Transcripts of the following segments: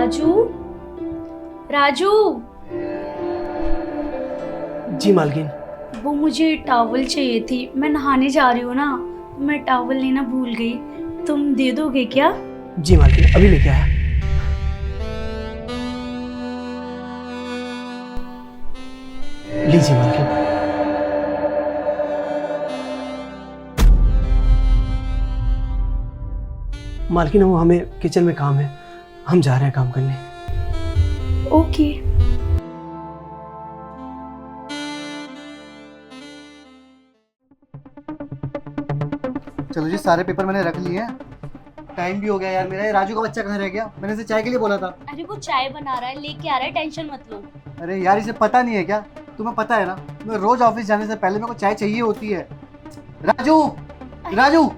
राजू, राजू। जी मालकिन। वो मुझे टॉवल चाहिए थी, मैं नहाने जा रही हूँ ना, मैं टॉवल लेना भूल गई, तुम दे दोगे क्या? जी मालकिन, अभी लेके आया। लीजिए मालकिन। मालकिन वो हमें किचन में काम है, हम जा रहे हैं काम करने। ओके। चलो जी, सारे पेपर मैंने रख लिए हैं। टाइम भी हो गया यार मेरा। ये राजू का बच्चा कहाँ रह गया? मैंने इसे चाय के लिए बोला था। अरे वो चाय बना रहा है, लेके आ रहा है, टेंशन मत लो। अरे यार, इसे पता नहीं है क्या? तुम्हें पता है ना, मैं रोज ऑफिस जाने से पहले मेरे को चाय चाहिए होती है। राजू, राजू,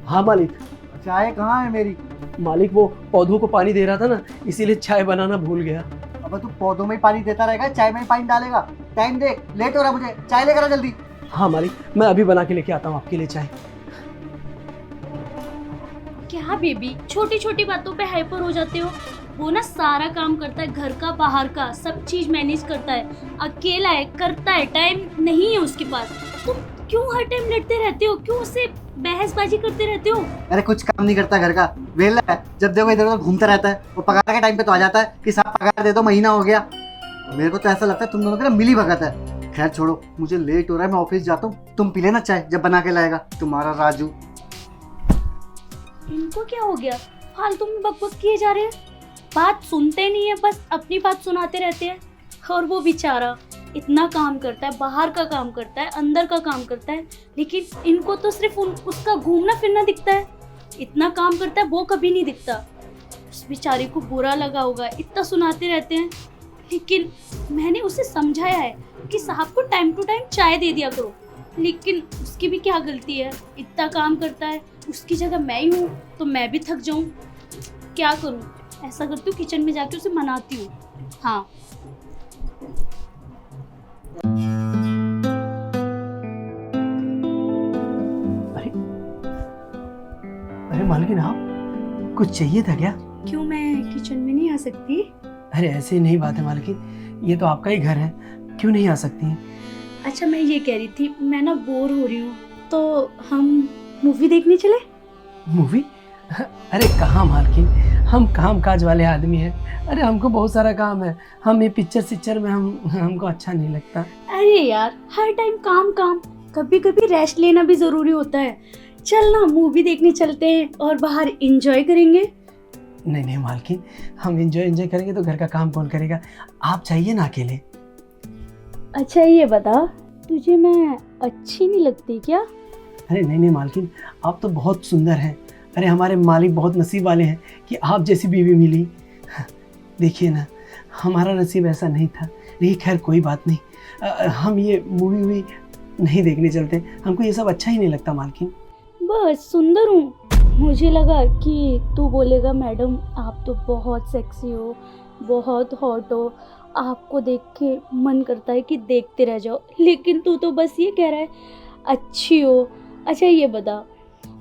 हाँ मालिक। चाय कहाँ है मेरी? मालिक वो पौधों को पानी दे रहा था ना, इसीलिए चाय बनाना भूल गया। अब तू पौधों में ही पानी देता रहेगा, चाय में ही पानी डालेगा? टाइम देख, लेट हो रहा है मुझे, चाय लेकर आ जल्दी। हाँ मालिक, मैं अभी बना के लेके आता हूँ आपके लिए चाय। क्या बेबी, छोटी छोटी बातों पे हाइपर हो जाते हो? वो ना सारा काम करता है, घर का बाहर का सब चीज मैनेज करता है, अकेला है, करता है, टाइम नहीं है उसके पास। तुम क्यों हर टाइम लड़ते रहते हो? क्यों उससे बहसबाजी करते रहते हो? अरे कुछ काम नहीं करता घर का, वेला है, जब देखो इधर उधर घूमता रहता है। वो पगार के टाइम पे तो आ जाता है कि साहब पगार दे दो, महीना हो गया। मेरे को तो ऐसा लगता है तुम दोनों का ना मिली भगत है। खैर छोड़ो, मुझे लेट हो रहा है, मैं ऑफिस जाता हूँ। तुम पी लेना चाय जब बना के लाएगा तुम्हारा राजू। इनको क्या हो गया? फालतू में बकबक किए जा रहे हैं, बात सुनते नहीं है, बस अपनी बात सुनाते रहते हैं। और वो बेचारा इतना काम करता है, बाहर का काम करता है, अंदर का काम करता है, लेकिन इनको तो सिर्फ उसका घूमना फिरना दिखता है। इतना काम करता है वो कभी नहीं दिखता। उस बेचारे को बुरा लगा होगा, इतना सुनाते रहते हैं। लेकिन मैंने उसे समझाया है कि साहब को टाइम टू टाइम चाय दे दिया करो, लेकिन उसकी भी क्या गलती है? इतना काम करता है, उसकी जगह मैं ही हूँ तो मैं भी थक जाऊँ। क्या करूँ? ऐसा करती हूँ, किचन में जाके उसे मनाती हूँ। हाँ, अरे मालकिन, आप कुछ चाहिए था क्या? क्यों, मैं किचन में नहीं आ सकती? अरे ऐसे नहीं बात है मालकिन, ये तो आपका ही घर है, क्यों नहीं आ सकती हैं? अच्छा, मैं ये कह रही थी, मैं ना बोर हो रही हूँ, तो हम मूवी देखने चले? मूवी? अरे कहाँ मालकिन, हम काम काज वाले आदमी हैं। अरे हमको बहुत सारा काम है, हम ये पिक्चर में हमको अच्छा नहीं लगता। अरे यार, हर टाइम काम काम, कभी कभी रेस्ट लेना भी जरूरी होता है। चल ना, मूवी देखने चलते हैं और बाहर एंजॉय करेंगे। नहीं नहीं मालकिन, हम एंजॉय करेंगे तो घर का काम कौन करेगा? आप चाहिए ना अकेले। अच्छा ये बता, तुझे मैं अच्छी नहीं लगती क्या? अरे नहीं नहीं मालकिन, आप तो बहुत सुंदर हैं। अरे हमारे मालिक बहुत नसीब वाले हैं कि आप जैसी बीवी मिली। देखिए ना, हमारा नसीब ऐसा नहीं था, लेकिन खैर कोई बात नहीं। हम ये मूवी नहीं देखने चलते, हमको ये सब अच्छा ही नहीं लगता मालकिन। बस सुंदर हूँ, मुझे लगा कि तू बोलेगा मैडम आप तो बहुत सेक्सी हो, बहुत हॉट हो, आपको देख के मन करता है कि देखते रह जाओ, लेकिन तू तो बस ये कह रहा है अच्छी हो। अच्छा ये बता,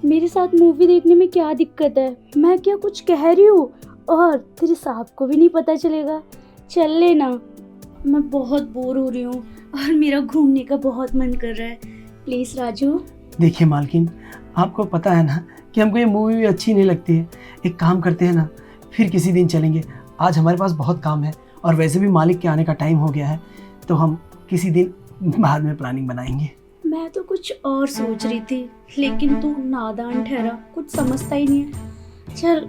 मेरे साथ मूवी देखने में क्या दिक्कत है? मैं क्या कुछ कह रही हूँ और तेरे साहब को भी नहीं पता चलेगा? चल लेना, मैं बहुत बोर हो रही हूँ और मेरा घूमने का बहुत मन कर रहा है, प्लीज़ राजू। देखिए मालकिन, आपको पता है ना कि हमको ये मूवी भी अच्छी नहीं लगती है। एक काम करते हैं ना, फिर किसी दिन चलेंगे। आज हमारे पास बहुत काम है और वैसे भी मालिक के आने का टाइम हो गया है, तो हम किसी दिन बाद में प्लानिंग बनाएंगे। मैं तो कुछ और सोच रही थी, लेकिन तू नादान ठहरा, कुछ समझता ही नहीं है। चल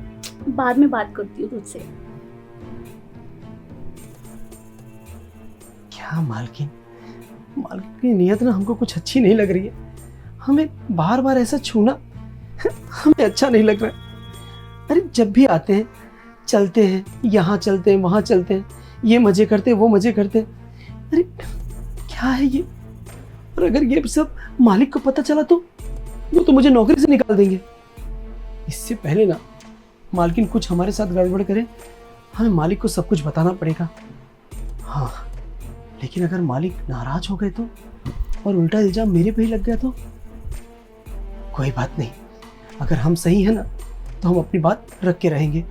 बाद में बात करती हूँ तुझसे। क्या मालकिन, मालकिन की नीयत ना हमको कुछ अच्छी नहीं लग रही है। हमें बार बार ऐसा छूना हमें अच्छा नहीं लग रहा है। अरे जब भी आते हैं, चलते हैं, यहाँ चलते हैं, वहाँ चलते हैं, ये मजे करते हैं, वो मजे करते हैं। अरे क्या है ये? और अगर ये सब मालिक को पता चला तो वो तो मुझे नौकरी से निकाल देंगे। इससे पहले ना मालकिन कुछ हमारे साथ गड़बड़ करे, हमें मालिक को सब कुछ बताना पड़ेगा। हाँ, लेकिन अगर मालिक नाराज हो गए तो, और उल्टा इल्जाम मेरे पे ही लग गया तो? कोई बात नहीं, अगर हम सही हैं ना तो हम अपनी बात रख के रहेंगे।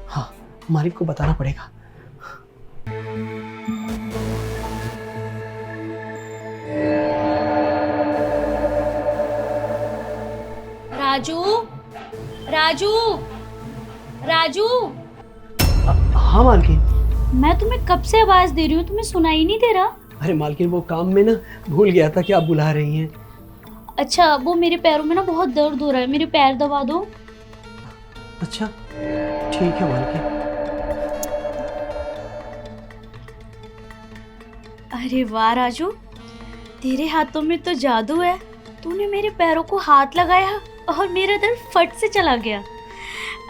हाँ, मालिक को बताना पड़ेगा। राजू, राजू, राजू, हाँ मालकिन। मैं तुम्हें कब से आवाज दे रही हूँ, तुम्हें सुनाई नहीं दे रहा? अरे मालकिन वो काम में ना भूल गया था कि आप बुला रही हैं। अच्छा, वो मेरे पैरों में ना बहुत दर्द हो रहा है, मेरे पैर दबा दो। अच्छा ठीक है मालकिन। अरे वाह राजू, तेरे हाथों में तो जादू है। तूने मेरे पैरों को हाथ लगाया और मेरा दर्द फट से चला गया।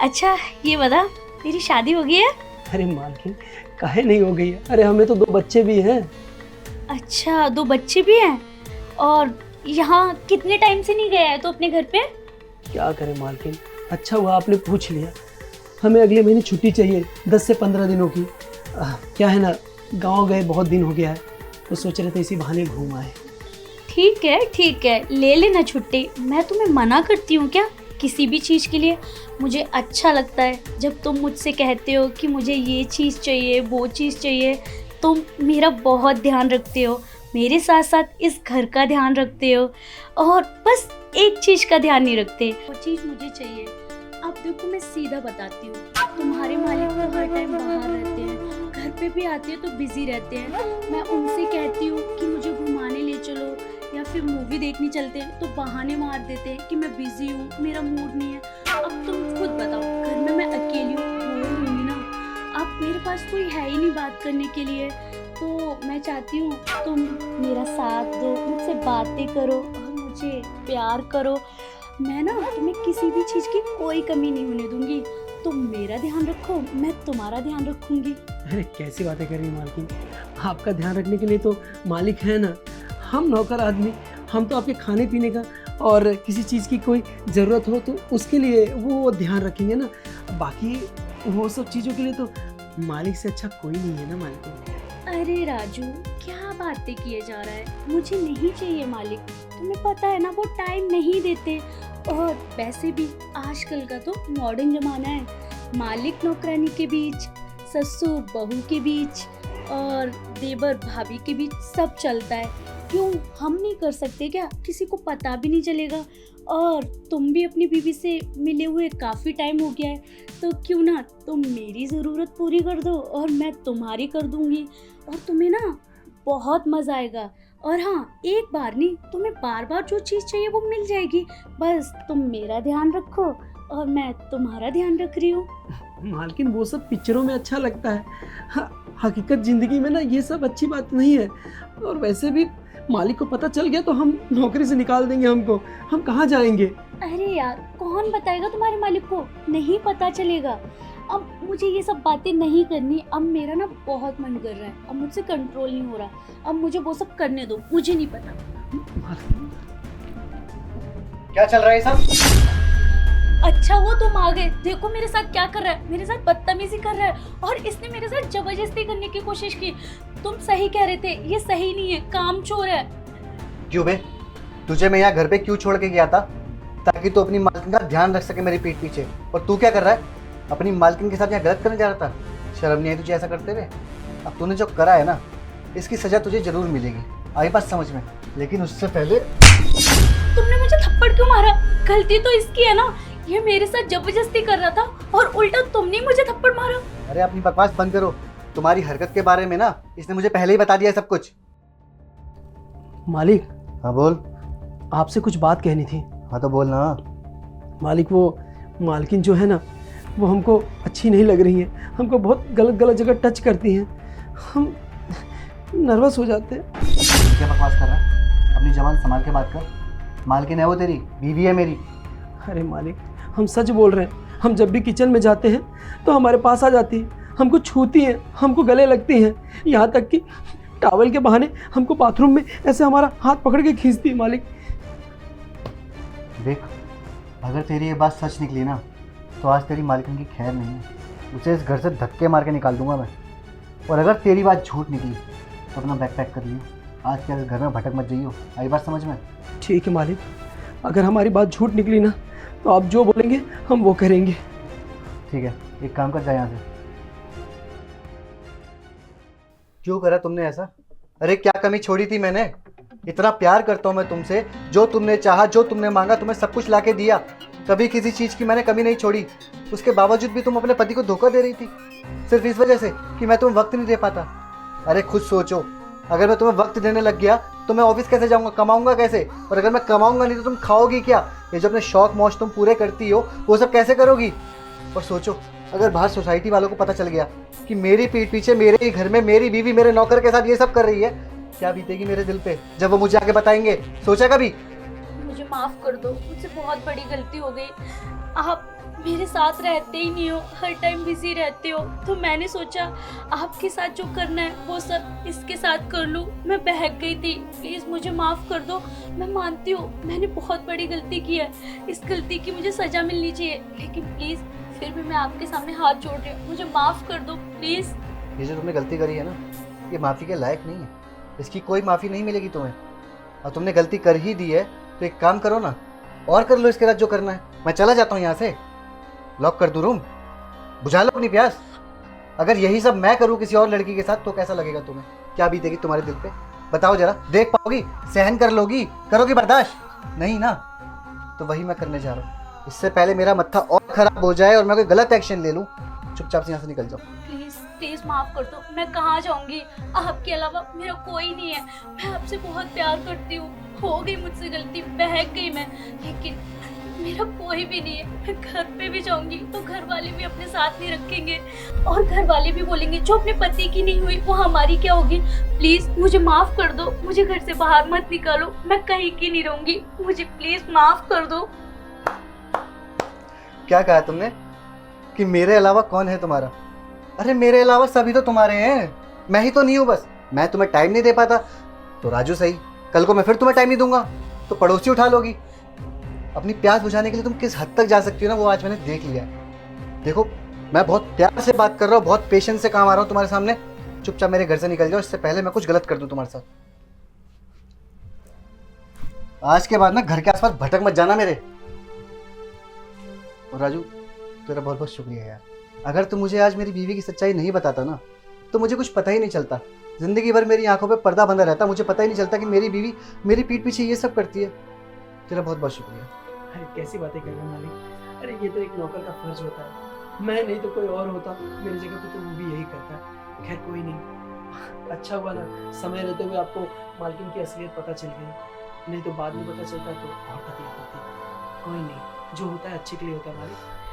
अच्छा ये बता, तेरी शादी हो गई है? अरे मालकिन काहे नहीं हो गई है? अरे हमें तो 2 बच्चे भी हैं। अच्छा 2 बच्चे भी हैं? और यहाँ कितने टाइम से नहीं गया है तो अपने घर पे? क्या करें मालकिन, अच्छा हुआ आपने पूछ लिया। हमें अगले महीने छुट्टी चाहिए 10 से 15 दिनों की। क्या है ना, गांव गए बहुत दिन हो गया है, तो सोच रहे थे इसी बहाने घूम आए। ठीक है, ले लेना छुट्टी। मैं तुम्हें मना करती हूँ क्या किसी भी चीज़ के लिए? मुझे अच्छा लगता है जब तुम मुझसे कहते हो कि मुझे ये चीज़ चाहिए, वो चीज़ चाहिए। तुम मेरा बहुत ध्यान रखते हो, मेरे साथ साथ इस घर का ध्यान रखते हो, और बस एक चीज़ का ध्यान नहीं रखते, वो चीज़ मुझे चाहिए। अब देखो मैं सीधा बताती हूँ, तुम्हारे मालिक तो हर टाइम बाहर रहते हैं, घर पे भी आते हैं तो बिजी रहते हैं। मैं उनसे कहती हूँ कि मुझे घुमाने ले चलो या फिर मूवी देखने चलते हैं, तो बहाने मार देते हैं कि मैं बिजी हूँ, मेरा मूड नहीं है। अब तुम खुद बताओ, घर में मैं अकेली हूँ, बोर होंगी ना। अब मेरे पास कोई है ही नहीं बात करने के लिए, तो मैं चाहती हूँ तुम मेरा साथ दो, मुझसे बातें करो और मुझे प्यार करो। मैं ना तुम्हें किसी भी चीज़ की कोई कमी नहीं होने दूंगी। तुम मेरा ध्यान रखो, मैं तुम्हारा ध्यान रखूंगी। अरे कैसी बातें कर रही हैं मालकिन, आपका ध्यान रखने के लिए तो मालिक है ना। हम नौकर आदमी, हम तो आपके खाने पीने का और किसी चीज़ की कोई ज़रूरत हो तो उसके लिए वो ध्यान रखेंगे ना। बाकी वो सब चीज़ों के लिए तो मालिक से अच्छा कोई नहीं है ना मालिक। अरे राजू, क्या बातें किए जा रहा है? मुझे नहीं चाहिए मालिक, तुम्हें पता है ना वो टाइम नहीं देते। और वैसे भी आजकल का तो मॉडर्न ज़माना है, मालिक नौकरानी के बीच, ससुर बहू के बीच और देवर भाभी के बीच सब चलता है। क्यों हम नहीं कर सकते क्या? किसी को पता भी नहीं चलेगा। और तुम भी अपनी बीवी से मिले हुए काफ़ी टाइम हो गया है, तो क्यों ना तुम मेरी ज़रूरत पूरी कर दो और मैं तुम्हारी कर दूंगी, और तुम्हें ना बहुत मज़ा आएगा। और हाँ, एक बार नहीं, तुम्हें बार बार जो चीज़ चाहिए वो मिल जाएगी। बस तुम मेरा ध्यान रखो और मैं तुम्हारा ध्यान रख रही हूँ। मालकिन वो सब पिक्चरों में अच्छा लगता है, हकीकत ज़िंदगी में ना ये सब अच्छी बात नहीं है। और वैसे भी मालिक को पता चल गया तो हम नौकरी से निकाल देंगे हमको, हम कहाँ जाएंगे? अरे यार, कौन बताएगा तुम्हारे मालिक को? नहीं पता चलेगा। अब मुझे ये सब बातें नहीं करनी। अब मेरा ना बहुत मन कर रहा है, अब मुझसे कंट्रोल नहीं हो रहा। अब मुझे वो सब करने दो, मुझे नहीं पता। क्या चल रहा है सब? अच्छा वो तुम आ गए, देखो मेरे साथ क्या कर रहा है, मेरे साथ बदतमीजी कर रहा है, और इसने मेरे साथ जबरदस्ती करने की कोशिश की। तुम सही कह रहे थे, ये सही नहीं है, कामचोर है। क्यों बे, तुझे मैं यहाँ घर पे क्यों छोड़ के गया था? ताकि तू अपनी मालकिन का ध्यान रख सके मेरी पीठ पीछे। और तू क्या कर रहा है? अपनी मालकिन के साथ यहाँ गलत करने जा रहा था? शर्म नहीं आई तुझे ऐसा करते हुए? अब तूने जो करा है ना, इसकी सजा तुझे जरूर मिलेगी, आई बात समझ में। लेकिन उससे पहले तुमने मुझे थप्पड़ क्यों मारा? गलती तो इसकी है ना, ये मेरे साथ जबरदस्ती कर रहा था और उल्टा तुमने मुझे थप्पड़ मारा। अरे अपनी बकवास बंद करो। तुम्हारी हरकत के बारे में ना इसने मुझे पहले ही बता दिया है सब कुछ। मालिक। हाँ बोल। आपसे कुछ बात कहनी थी। हाँ तो बोल ना। मालिक वो मालकिन जो है ना, वो हमको अच्छी नहीं लग रही है, हमको बहुत गलत गलत जगह टच करती हैं, हम नर्वस हो जाते हैं। क्या बकवास कर रहा है? अपनी जबान संभाल के बात कर। मालकिन है वो तेरी, बीवी है मेरी। अरे मालिक, हम सच बोल रहे हैं। हम जब भी किचन में जाते हैं तो हमारे पास आ जाती है, हमको छूती हैं, हमको गले लगती हैं, यहाँ तक कि टॉवल के बहाने हमको बाथरूम में ऐसे हमारा हाथ पकड़ के खींचती है। मालिक देख, अगर तेरी ये बात सच निकली ना तो आज तेरी मालकिन की खैर नहीं है। उसे इस घर से धक्के मार के निकाल दूंगा मैं। और अगर तेरी बात झूठ निकली तो अपना बैग पैक कर लियो, आज क्या इस घर में भटक मत जाइयो, आई बात समझ में? ठीक है मालिक, अगर हमारी बात झूठ निकली ना तो आप जो बोलेंगे हम वो करेंगे। ठीक है, एक काम कर, जा यहाँ से। क्यों करा तुमने ऐसा? अरे क्या कमी छोड़ी थी मैंने? इतना प्यार करता हूँ मैं तुमसे, जो तुमने चाहा, जो तुमने मांगा, तुम्हें सब कुछ लाके दिया। कभी किसी चीज़ की मैंने कमी नहीं छोड़ी। उसके बावजूद भी तुम अपने पति को धोखा दे रही थी, सिर्फ इस वजह से कि मैं तुम्हें वक्त नहीं दे पाता। अरे खुद सोचो, अगर मैं तुम्हें वक्त देने लग गया तो मैं ऑफिस कैसे जाऊंगा, कमाऊंगा कैसे? और अगर मैं कमाऊंगा नहीं तो तुम खाओगी क्या? ये जो अपने शौक मौज तुम पूरे करती हो वो सब कैसे करोगी? और सोचो, अगर बाहर सोसाइटी वालों को पता चल गया कि मेरी पीठ पीछे मेरे ही घर में मेरी बीवी मेरे नौकर के साथ ये सब कर रही है, क्या बीतेगी मेरे दिल पे जब वो मुझे आके बताएंगे? सोचा कभी? मुझे माफ कर दो, मुझसे बहुत बड़ी गलती हो गई। आप मेरे साथ रहते ही नहीं हो, हर टाइम बिजी रहते हो, तो मैंने सोचा आपके साथ जो करना है वो सब इसके साथ कर लूँ। मैं बहक गई थी, प्लीज़ मुझे माफ़ कर दो। मैं मानती हूँ मैंने बहुत बड़ी गलती की है, इस गलती की मुझे सज़ा मिलनी चाहिए, लेकिन प्लीज़ फिर भी मैं आपके सामने हाथ जोड़ रही हूँ, मुझे माफ़ कर दो प्लीज़। ये जो तुमने गलती करी है ना, ये माफ़ी के लायक नहीं है। इसकी कोई माफ़ी नहीं मिलेगी तुम्हें। और तुमने गलती कर ही दी है तो एक काम करो ना, और कर लो इसके बाद जो करना है। मैं चला जाता हूँ यहाँ से, लॉक कर दूँ रूम, बुझा लो अपनी प्यास। अगर यही सब मैं करूँ किसी और लड़की के साथ तो कैसा लगेगा तुम्हें? क्या बीतेगी तुम्हारे दिल पे? बताओ जरा, देख पाओगी? सहन कर लोगी? करोगी बर्दाश्त? नहीं ना, तो वही मैं करने जा रहा हूँ। इससे पहले मेरा मत्था और खराब हो जाए और मैं कोई गलत एक्शन ले लूँ, चुपचाप से यहाँ से निकल जाओ। प्लीज़ प्लीज़ माफ़ कर दो, मैं कहाँ जाऊँगी? आपके अलावा मेरा कोई नहीं है। मैं आपसे बहुत प्यार करती हूँ, हो गई मुझसे गलती, बहक गई मैं, लेकिन मेरा कोई भी नहीं है। मैं घर पे भी जाऊंगी तो घर वाले भी अपने साथ नहीं रखेंगे, और घर वाले भी बोलेंगे जो अपने पति की नहीं हुई वो हमारी क्या होगी। प्लीज मुझे माफ कर दो, मुझे घर से बाहर मत निकालो, मैं कहीं की नहीं रहूंगी, मुझे प्लीज माफ कर दो। क्या कहा तुमने कि मेरे अलावा कौन है तुम्हारा? अरे मेरे अलावा सभी तो तुम्हारे हैं, मैं ही तो नहीं हूँ बस। मैं तुम्हें टाइम नहीं दे पाता तो राजू सही, कल को मैं फिर तुम्हें टाइम नहीं दूंगा तो पड़ोसी उठा लोगी। अपनी प्यास बुझाने के लिए तुम किस हद तक जा सकती हो ना, वो आज मैंने देख लिया है। देखो, मैं बहुत प्यार से बात कर रहा हूँ, बहुत पेशेंस से काम आ रहा हूँ तुम्हारे सामने। चुपचाप मेरे घर से निकल जाओ, इससे पहले मैं कुछ गलत कर दूं तुम्हारे साथ। आज के बाद ना घर के आसपास भटक मत जाना मेरे। और राजू, तेरा बहुत बहुत शुक्रिया यार। अगर तुम मुझे आज मेरी बीवी की सच्चाई नहीं बताता ना तो मुझे कुछ पता ही नहीं चलता। जिंदगी भर मेरी आंखों पे पर्दा बंधा रहता, मुझे पता ही नहीं चलता कि मेरी बीवी मेरी पीठ पीछे ये सब करती है। तेरा बहुत बहुत शुक्रिया। अरे कैसी बातें कर रहे हो मालिक? अरे ये तो एक नौकर का फर्ज होता है। मैं नहीं तो कोई और होता मेरी जगह पे तो वो भी यही करता। खैर कोई नहीं, अच्छा हुआ ना समय रहते हुए आपको मालकिन की असलियत पता चल गई, नहीं तो बाद में पता चलता तो और तकलीफ होती। कोई नहीं, जो होता है अच्छे के लिए होता है मालिक।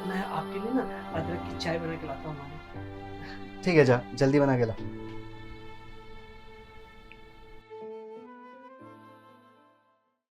मैं आपके लिए ना अदरक की चाय बना के लाता हूँ मालिक। ठीक है, जा जल्दी बना के ला।